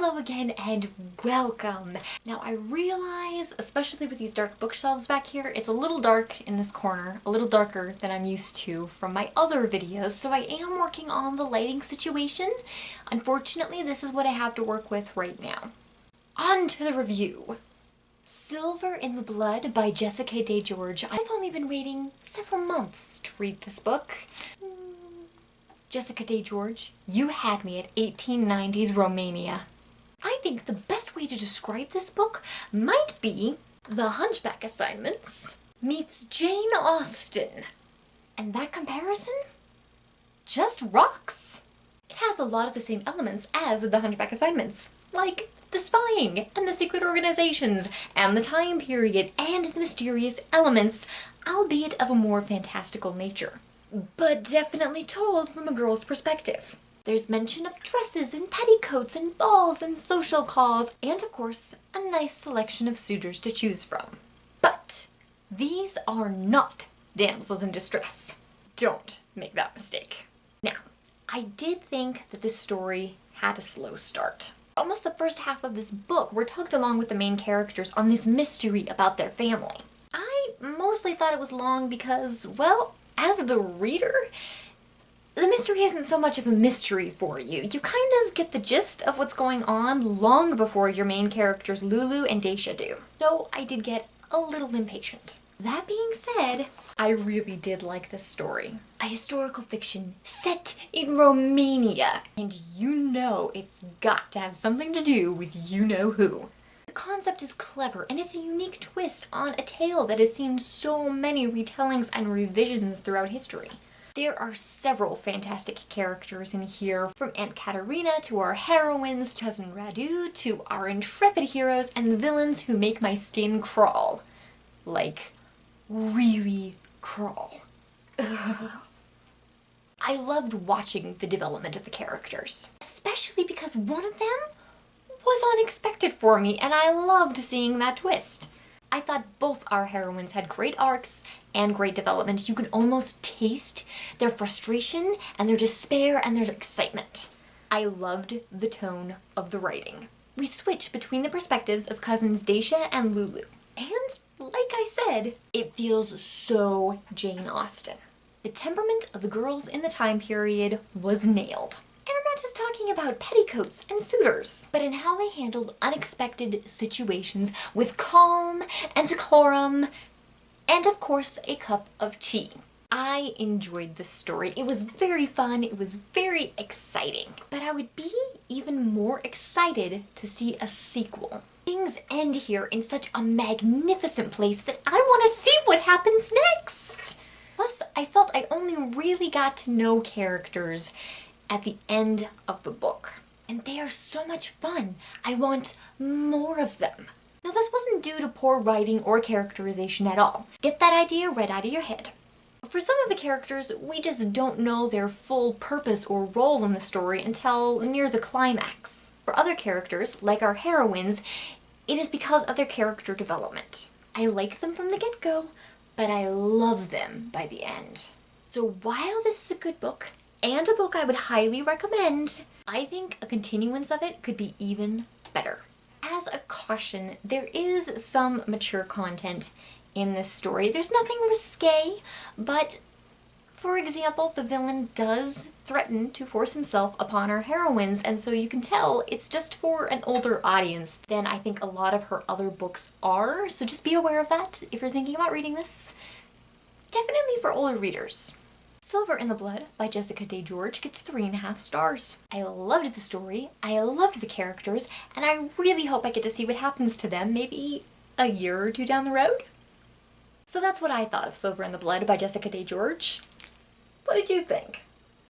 Hello again and welcome! Now I realize, especially with these dark bookshelves back here, it's a little dark in this corner, a little darker than I'm used to from my other videos, so I am working on the lighting situation. Unfortunately, this is what I have to work with right now. On to the review! Silver in the Blood by Jessica DeGeorge. I've only been waiting several months to read this book. Jessica DeGeorge, you had me at 1890s Romania. I think the best way to describe this book might be The Hunchback Assignments meets Jane Austen. And that comparison just rocks. It has a lot of the same elements as The Hunchback Assignments, like the spying and the secret organizations and the time period and the mysterious elements, albeit of a more fantastical nature, but definitely told from a girl's perspective. There's mention of dresses and petticoats and balls and social calls, and of course, a nice selection of suitors to choose from. But these are not damsels in distress. Don't make that mistake. Now, I did think that this story had a slow start. Almost the first half of this book, we're tugged along with the main characters on this mystery about their family. I mostly thought it was long because, well, as the reader, the mystery isn't so much of a mystery for you. You kind of get the gist of what's going on long before your main characters Lulu and Dacia do. So I did get a little impatient. That being said, I really did like this story. A historical fiction set in Romania. And you know it's got to have something to do with you-know-who. The concept is clever, and it's a unique twist on a tale that has seen so many retellings and revisions throughout history. There are several fantastic characters in here, from Aunt Katerina to our heroines, to Cousin Radu, to our intrepid heroes, and the villains who make my skin crawl. Like, really crawl. Ugh. I loved watching the development of the characters, especially because one of them was unexpected for me, and I loved seeing that twist. I thought both our heroines had great arcs and great development. You could almost taste their frustration and their despair and their excitement. I loved the tone of the writing. We switch between the perspectives of cousins Dacia and Lulu. And, like I said, it feels so Jane Austen. The temperament of the girls in the time period was nailed. And I'm not just talking about petticoats and suitors, but in how they handled unexpected situations with calm and decorum, and of course a cup of tea. I enjoyed this story. It was very fun, it was very exciting, but I would be even more excited to see a sequel. Things end here in such a magnificent place that I want to see what happens next! Plus, I felt I only really got to know characters at the end of the book. And they are so much fun. I want more of them. Now this wasn't due to poor writing or characterization at all. Get that idea right out of your head. For some of the characters, we just don't know their full purpose or role in the story until near the climax. For other characters, like our heroines, it is because of their character development. I like them from the get-go, but I love them by the end. So while this is a good book, and a book I would highly recommend, I think a continuance of it could be even better. As a caution, there is some mature content in this story. There's nothing risque, but for example, the villain does threaten to force himself upon our heroines, and so you can tell it's just for an older audience than I think a lot of her other books are, so just be aware of that if you're thinking about reading this. Definitely for older readers. Silver in the Blood by Jessica DeGeorge gets 3.5 stars. I loved the story, I loved the characters, and I really hope I get to see what happens to them maybe a year or two down the road. So that's what I thought of Silver in the Blood by Jessica DeGeorge. What did you think?